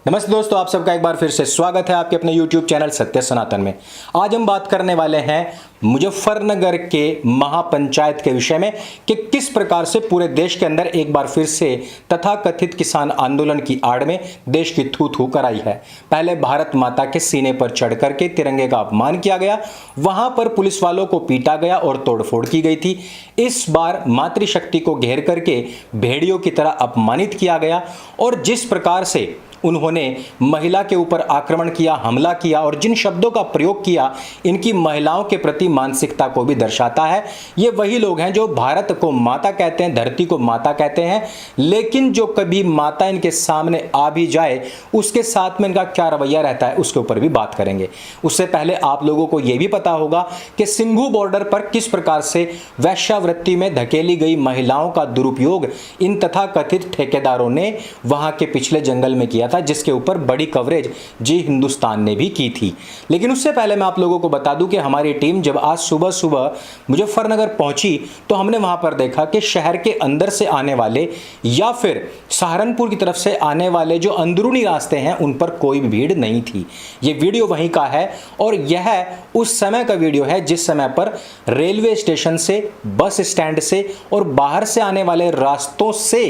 नमस्ते दोस्तों, आप सबका एक बार फिर से स्वागत है आपके अपने YouTube चैनल सत्य सनातन में। आज हम बात करने वाले हैं मुजफ्फरनगर के महापंचायत के विषय में कि किस प्रकार से पूरे देश के अंदर एक बार फिर से तथाकथित किसान आंदोलन की आड़ में देश की थू थू कराई है। पहले भारत माता के सीने पर चढ़ करके तिरंगे का अपमान किया गया, वहां पर पुलिस वालों को पीटा गया और तोड़फोड़ की गई थी। इस बार मातृशक्ति को घेर करके भेड़ियों की तरह अपमानित किया गया और जिस प्रकार से उन्होंने महिला के ऊपर आक्रमण किया, हमला किया और जिन शब्दों का प्रयोग किया, इनकी महिलाओं के प्रति मानसिकता को भी दर्शाता है। ये वही लोग हैं जो भारत को माता कहते हैं, धरती को माता कहते हैं, लेकिन जो कभी माता इनके सामने आ भी जाए उसके साथ में इनका क्या रवैया रहता है उसके ऊपर भी बात करेंगे। उससे पहले आप लोगों को यह भी पता होगा कि सिंघू बॉर्डर पर किस प्रकार से वेश्यावृत्ति में धकेली गई महिलाओं का दुरुपयोग इन तथाकथित ठेकेदारों ने वहां के पिछले जंगल में किया था, जिसके ऊपर बड़ी कवरेज जी हिंदुस्तान ने भी की थी। लेकिन उससे पहले मैं आप लोगों को बता दूं कि हमारी टीम जब आज सुबह सुबह मुजफ्फरनगर पहुंची तो हमने वहां पर देखा कि शहर के अंदर से आने वाले या फिर सहारनपुर की तरफ से आने वाले जो अंदरूनी रास्ते हैं उन पर कोई भी भीड़ नहीं थी। यह वीडियो वहीं का है और यह उस समय का वीडियो है जिस समय पर रेलवे स्टेशन से, बस स्टैंड से और बाहर से आने वाले रास्तों से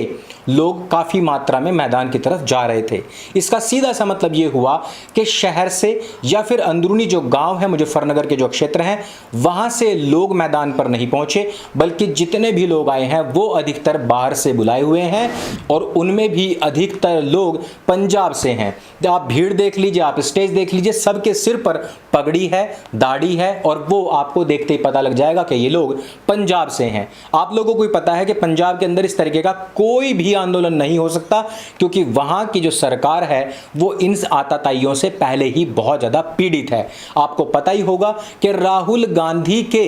लोग काफी मात्रा में मैदान की तरफ जा रहे थे। इसका सीधा सा मतलब यह हुआ कि शहर से या फिर अंदरूनी जो गांव है, मुजफ्फरनगर के जो क्षेत्र हैं, वहां से लोग मैदान पर नहीं पहुंचे, बल्कि जितने भी लोग आए हैं वो अधिकतर बाहर से बुलाए हुए हैं और उनमें भी अधिकतर लोग पंजाब से हैं। आप भीड़ देख लीजिए, आप स्टेज देख लीजिए, सबके सिर पर पगड़ी है, दाढ़ी है और वो आपको देखते ही पता लग जाएगा कि ये लोग पंजाब से हैं। आप लोगों को भी पता है कि पंजाब के अंदर इस तरीके का कोई भी आंदोलन नहीं हो सकता, क्योंकि वहां की जो सरकार है वो इन आताताइयों से पहले ही बहुत ज्यादा पीड़ित है। आपको पता ही होगा कि राहुल गांधी के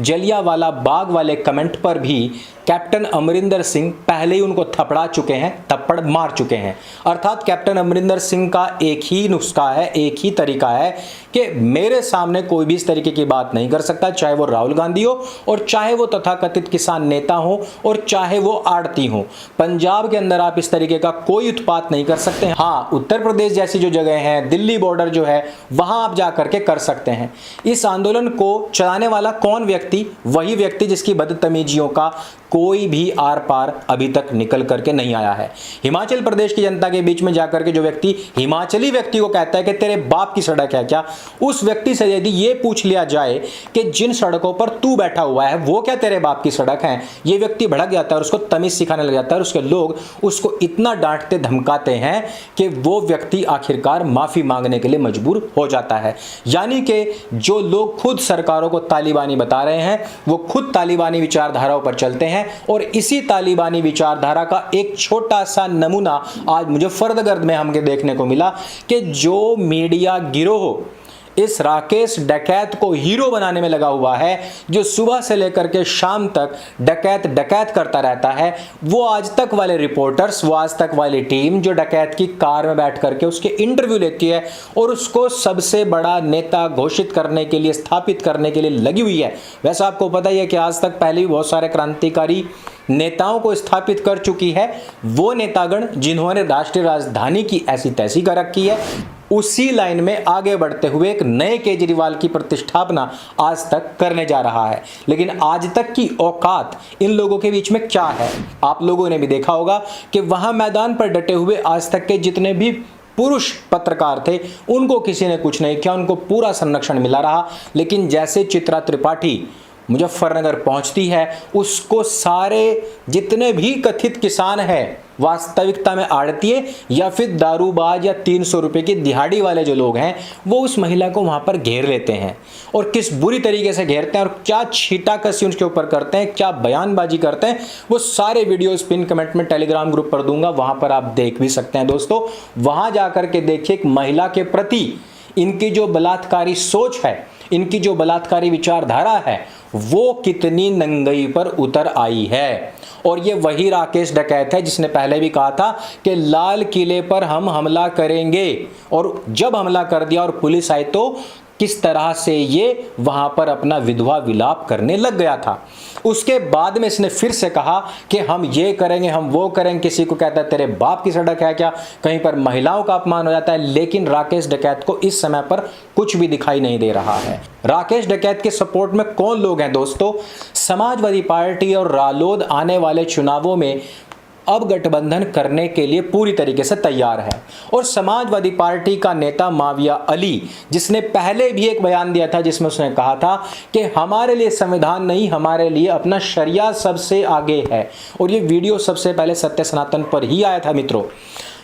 जलियांवाला बाग वाले कमेंट पर भी कैप्टन अमरिंदर सिंह पहले ही उनको थपड़ा चुके हैं, थप्पड़ मार चुके हैं। अर्थात कैप्टन अमरिंदर सिंह का एक ही नुस्खा है, एक ही तरीका है कि मेरे सामने कोई भी इस तरीके की बात नहीं कर सकता, चाहे वो राहुल गांधी हो और चाहे वो तथाकथित किसान नेता हो और चाहे वो आड़ती हो। पंजाब के अंदर आप इस तरीके का कोई उत्पात नहीं कर सकते। हाँ, उत्तर प्रदेश जैसी जो जगह है, दिल्ली बॉर्डर जो है, वहां आप जा करके कर सकते हैं। इस आंदोलन को चलाने वाला कौन व्यक्ति? वही व्यक्ति जिसकी बदतमीजियों का कोई भी आर पार अभी तक निकल करके नहीं आया है। हिमाचल प्रदेश की जनता के बीच में जाकर के जो व्यक्ति हिमाचली व्यक्ति को कहता है कि तेरे बाप की सड़क है क्या, उस व्यक्ति से यदि ये पूछ लिया जाए कि जिन सड़कों पर तू बैठा हुआ है वो क्या तेरे बाप की सड़क है, ये व्यक्ति भड़क जाता है और उसको तमीज सिखाने लग जाता है और उसके लोग उसको इतना डांटते धमकाते हैं कि वो व्यक्ति आखिरकार माफी मांगने के लिए मजबूर हो जाता है। यानी कि जो लोग खुद सरकारों को तालिबानी बता रहे हैं वो खुद तालिबानी विचारधाराओं पर चलते हैं और इसी तालिबानी विचारधारा का एक छोटा सा नमूना आज मुजफ्फरनगर में हमें देखने को मिला कि जो मीडिया गिरोह इस राकेश डकैत को हीरो बनाने में लगा हुआ है, जो सुबह से लेकर के शाम तक डकैत डकैत करता रहता है, वो आज तक वाले रिपोर्टर्स, वो आज तक वाली टीम जो डकैत की कार में बैठ करके उसके इंटरव्यू लेती है और उसको सबसे बड़ा नेता घोषित करने के लिए, स्थापित करने के लिए लगी हुई है। वैसे आपको पता ही है कि आज तक पहले भी बहुत सारे क्रांतिकारी नेताओं को स्थापित कर चुकी है। वो नेतागण जिन्होंने राष्ट्रीय राजधानी की ऐसी तैसी कर रखी है, उसी लाइन में आगे बढ़ते हुए एक नए केजरीवाल की प्रतिष्ठापना आज तक करने जा रहा है। लेकिन आज तक की औकात इन लोगों के बीच में क्या है? आप लोगों ने भी देखा होगा कि वहां मैदान पर डटे हुए आज तक के जितने भी पुरुष पत्रकार थे उनको किसी ने कुछ नहीं किया, उनको पूरा संरक्षण मिला रहा। लेकिन जैसे चित्रा त्रिपाठी मुजफ्फरनगर पहुंचती है, उसको सारे जितने भी कथित किसान हैं, वास्तविकता में आड़तिए या फिर दारूबाज या 300 रुपए की दिहाड़ी वाले जो लोग हैं, वो उस महिला को वहां पर घेर लेते हैं। और किस बुरी तरीके से घेरते हैं और क्या छीटाकसी उसके ऊपर करते हैं, क्या बयानबाजी करते हैं, वो सारे वीडियोस पिन कमेंट में टेलीग्राम ग्रुप पर दूंगा, वहां पर आप देख भी सकते हैं। दोस्तों, वहां जाकर के देखिए एक महिला के प्रति इनकी जो बलात्कारी सोच है, इनकी जो बलात्कारी विचारधारा है, वो कितनी नंगई पर उतर आई है। और ये वही राकेश डकैत है जिसने पहले भी कहा था कि लाल किले पर हम हमला करेंगे, और जब हमला कर दिया और पुलिस आई तो किस तरह से ये वहां पर अपना विधवा विलाप करने लग गया था। उसके बाद में इसने फिर से कहा कि हम ये करेंगे, हम वो करेंगे। किसी को कहता है तेरे बाप की सड़क है क्या, कहीं पर महिलाओं का अपमान हो जाता है। लेकिन राकेश डकैत को इस समय पर कुछ भी दिखाई नहीं दे रहा है। राकेश डकैत के सपोर्ट में कौन लोग हैं दोस्तों? समाजवादी पार्टी और रालोद आने वाले चुनावों में अब गठबंधन करने के लिए पूरी तरीके से तैयार है। और समाजवादी पार्टी का नेता माविया अली, जिसने पहले भी एक बयान दिया था जिसमें उसने कहा था कि हमारे लिए संविधान नहीं, हमारे लिए अपना शरिया सबसे आगे है। और ये वीडियो सबसे पहले सत्य सनातन पर ही आया था मित्रों।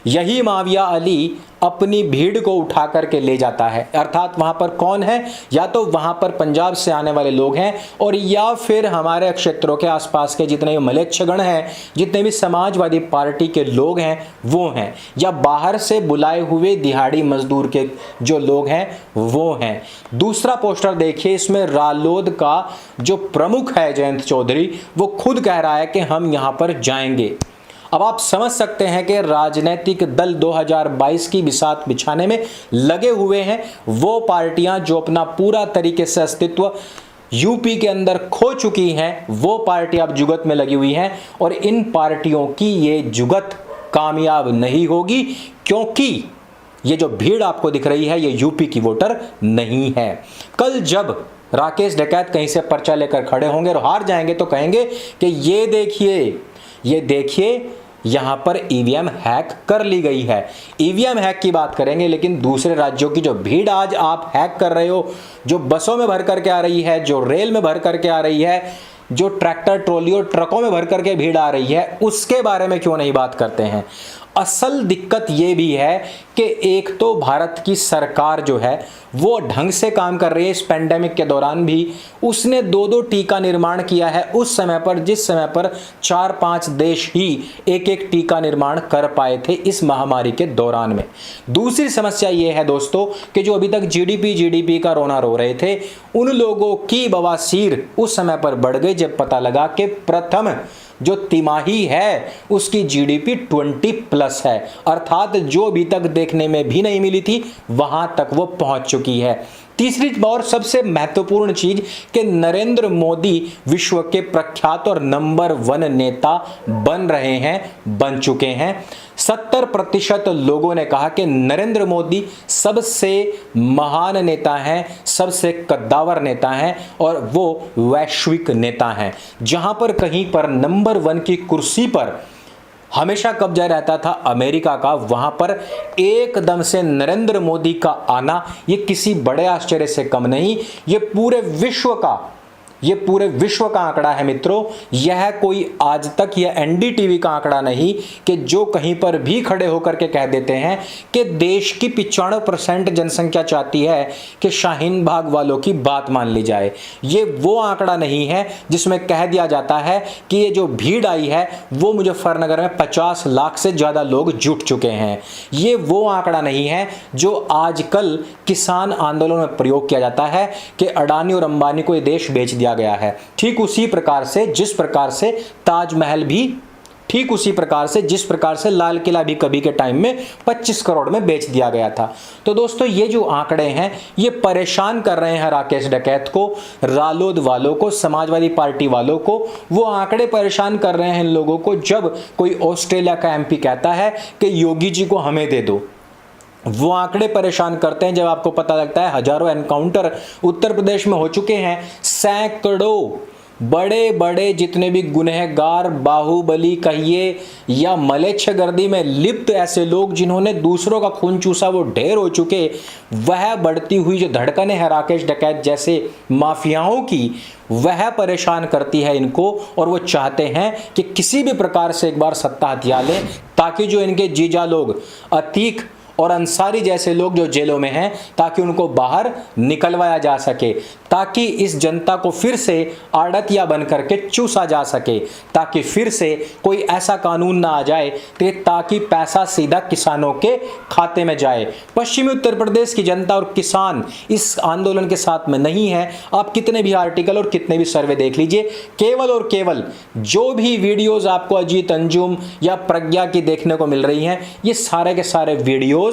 यही माविया अली अपनी भीड़ को उठा करके ले जाता है, अर्थात वहां पर कौन है? या तो वहां पर पंजाब से आने वाले लोग हैं, और या फिर हमारे क्षेत्रों के आसपास के जितने भी मलेच्छगण हैं, जितने भी समाजवादी पार्टी के लोग हैं वो हैं, या बाहर से बुलाए हुए दिहाड़ी मजदूर के जो लोग हैं वो हैं। दूसरा पोस्टर देखिए, इसमें रालोद का जो प्रमुख है जयंत चौधरी, वो खुद कह रहा है कि हम यहां पर जाएंगे। अब आप समझ सकते हैं कि राजनीतिक दल 2022 की बिसात बिछाने में लगे हुए हैं। वो पार्टियां जो अपना पूरा तरीके से अस्तित्व यूपी के अंदर खो चुकी हैं, वो पार्टी अब जुगत में लगी हुई हैं। और इन पार्टियों की ये जुगत कामयाब नहीं होगी, क्योंकि ये जो भीड़ आपको दिख रही है ये यूपी की वोटर नहीं है। कल जब राकेश डकैत कहीं से पर्चा लेकर खड़े होंगे और हार जाएंगे तो कहेंगे कि ये देखिए यहां पर ईवीएम हैक कर ली गई है। ईवीएम हैक की बात करेंगे, लेकिन दूसरे राज्यों की जो भीड़ आज आप हैक कर रहे हो, जो बसों में भर करके आ रही है, जो रेल में भर करके आ रही है, जो ट्रैक्टर ट्रॉली और ट्रकों में भर करके भीड़ आ रही है, उसके बारे में क्यों नहीं बात करते हैं? असल दिक्कत ये भी है कि एक तो भारत की सरकार जो है वो ढंग से काम कर रही है। इस पेंडेमिक के दौरान भी उसने 2-2 टीका निर्माण किया है उस समय पर, जिस समय पर 4-5 देश ही एक टीका निर्माण कर पाए थे इस महामारी के दौरान में। दूसरी समस्या ये है दोस्तों कि जो अभी तक जीडीपी का रोना रो रहे थे, उन लोगों की बवासीर उस समय पर बढ़ गई जब पता लगा कि प्रथम जो तिमाही है उसकी जीडीपी 20+ है, अर्थात जो अभी तक देखने में भी नहीं मिली थी वहां तक वो पहुंच चुकी है। तीसरी और सबसे महत्वपूर्ण चीज कि नरेंद्र मोदी विश्व के प्रख्यात और नंबर 1 नेता बन चुके हैं। 70% लोगों ने कहा कि नरेंद्र मोदी सबसे महान नेता हैं, सबसे कद्दावर नेता हैं और वो वैश्विक नेता हैं। जहां पर कहीं पर नंबर 1 की कुर्सी पर हमेशा कब्जा रहता था अमेरिका का, वहां पर एकदम से नरेंद्र मोदी का आना ये किसी बड़े आश्चर्य से कम नहीं, ये पूरे विश्व का आंकड़ा है मित्रों। यह कोई आज तक यह एनडीटीवी का आंकड़ा नहीं कि जो कहीं पर भी खड़े होकर के कह देते हैं कि देश की 95% जनसंख्या चाहती है कि शाहीन बाग वालों की बात मान ली जाए। ये वो आंकड़ा नहीं है जिसमें कह दिया जाता है कि ये जो भीड़ आई है वो मुजफ्फरनगर में 50 लाख से ज्यादा लोग जुट चुके हैं। ये वो आंकड़ा नहीं है जो आजकल किसान आंदोलन में प्रयोग किया जाता है कि अडानी और अंबानी को ये देश बेच दिया गया है। ठीक उसी प्रकार से जिस प्रकार से ताजमहल भी, ठीक उसी प्रकार से जिस प्रकार से लाल किला भी कभी के टाइम में 25 करोड़ में बेच दिया गया था। तो दोस्तों ये जो आंकड़े हैं ये परेशान कर रहे हैं राकेश डकैत को, रालोद वालों को, समाजवादी पार्टी वालों को। वो आंकड़े परेशान कर रहे हैं इन लोगों को जब कोई ऑस्ट्रेलिया का एमपी कहता है कि योगी जी को हमें दे दो। वो आंकड़े परेशान करते हैं जब आपको पता लगता है हजारों एनकाउंटर उत्तर प्रदेश में हो चुके हैं। सैकड़ों बड़े बड़े जितने भी गुनहगार, बाहुबली कहिए या मलेच्छगर्दी में लिप्त ऐसे लोग जिन्होंने दूसरों का खून चूसा वो ढेर हो चुके। वह बढ़ती हुई जो धड़कनें हैं राकेश डकैत जैसे माफियाओं की, वह परेशान करती है इनको और वो चाहते हैं कि किसी भी प्रकार से एक बार सत्ता हथिया लें ताकि जो इनके जीजा लोग अतीक और अंसारी जैसे लोग जो जेलों में हैं ताकि उनको बाहर निकलवाया जा सके, ताकि इस जनता को फिर से आड़तिया बन करके चूसा जा सके, ताकि फिर से कोई ऐसा कानून ना आ जाए ताकि पैसा सीधा किसानों के खाते में जाए। पश्चिमी उत्तर प्रदेश की जनता और किसान इस आंदोलन के साथ में नहीं है। आप कितने भी आर्टिकल और कितने भी सर्वे देख लीजिए, केवल और केवल जो भी वीडियोस आपको अजीत अंजुम या प्रज्ञा की देखने को मिल रही हैं, ये सारे के सारे वीडियोस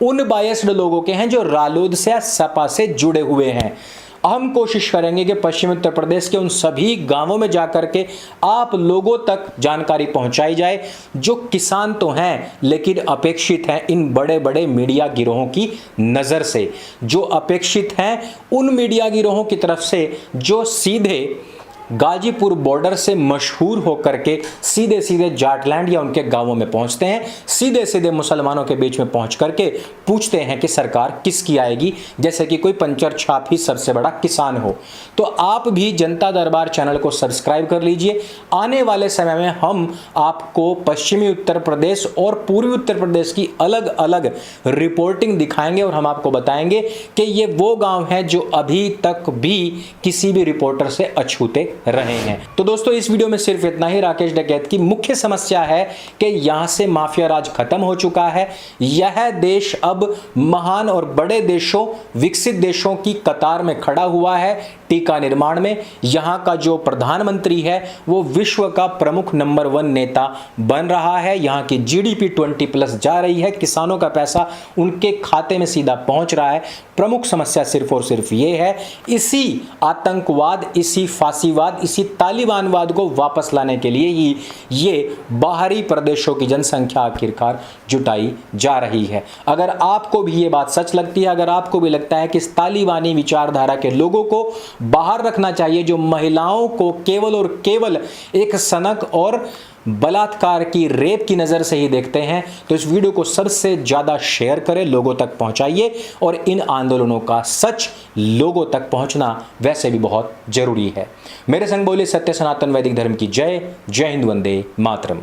उन बायस्ड लोगों के हैं जो रालोद से या सपा से जुड़े हुए हैं। हम कोशिश करेंगे कि पश्चिमी उत्तर प्रदेश के उन सभी गांवों में जाकर के आप लोगों तक जानकारी पहुंचाई जाए जो किसान तो हैं लेकिन अपेक्षित हैं इन बड़े बड़े मीडिया गिरोहों की नज़र से, जो अपेक्षित हैं उन मीडिया गिरोहों की तरफ से जो सीधे गाजीपुर बॉर्डर से मशहूर होकर के सीधे सीधे जाटलैंड या उनके गांवों में पहुंचते हैं, सीधे सीधे मुसलमानों के बीच में पहुंच करके पूछते हैं कि सरकार किसकी आएगी, जैसे कि कोई पंचर छाप ही सबसे बड़ा किसान हो। तो आप भी जनता दरबार चैनल को सब्सक्राइब कर लीजिए। आने वाले समय में हम आपको पश्चिमी उत्तर प्रदेश और पूर्वी उत्तर प्रदेश की अलग अलग रिपोर्टिंग दिखाएंगे और हम आपको बताएंगे कि ये वो गांव हैं जो अभी तक भी किसी भी रिपोर्टर से अछूते रहे हैं। तो दोस्तों इस वीडियो में सिर्फ इतना ही। राकेश डकैत की मुख्य समस्या है कि यहां से माफिया राज खत्म हो चुका है। यह देश अब महान और बड़े देशों, विकसित देशों की कतार में खड़ा हुआ है टीका निर्माण में। यहां का जो प्रधानमंत्री है वो विश्व का प्रमुख नंबर 1 नेता बन रहा है। यहां की जीडीपी 20+ जा रही है, किसानों का पैसा उनके खाते में सीधा पहुंच रहा है। प्रमुख समस्या सिर्फ और सिर्फ ये है, इसी आतंकवाद, इसी फांसीवाद, इसी तालिबानवाद को वापस लाने के लिए ही ये बाहरी प्रदेशों की जनसंख्या आखिरकार जुटाई जा रही है। अगर आपको भी ये बात सच लगती है, अगर आपको भी लगता है कि इस तालिबानी विचारधारा के लोगों को बाहर रखना चाहिए जो महिलाओं को केवल और केवल एक सनक और बलात्कार की, रेप की नज़र से ही देखते हैं, तो इस वीडियो को सबसे ज़्यादा शेयर करें, लोगों तक पहुंचाइए। और इन आंदोलनों का सच लोगों तक पहुंचना वैसे भी बहुत जरूरी है। मेरे संग बोले सत्य सनातन वैदिक धर्म की जय। जय हिंद, वंदे मातरम।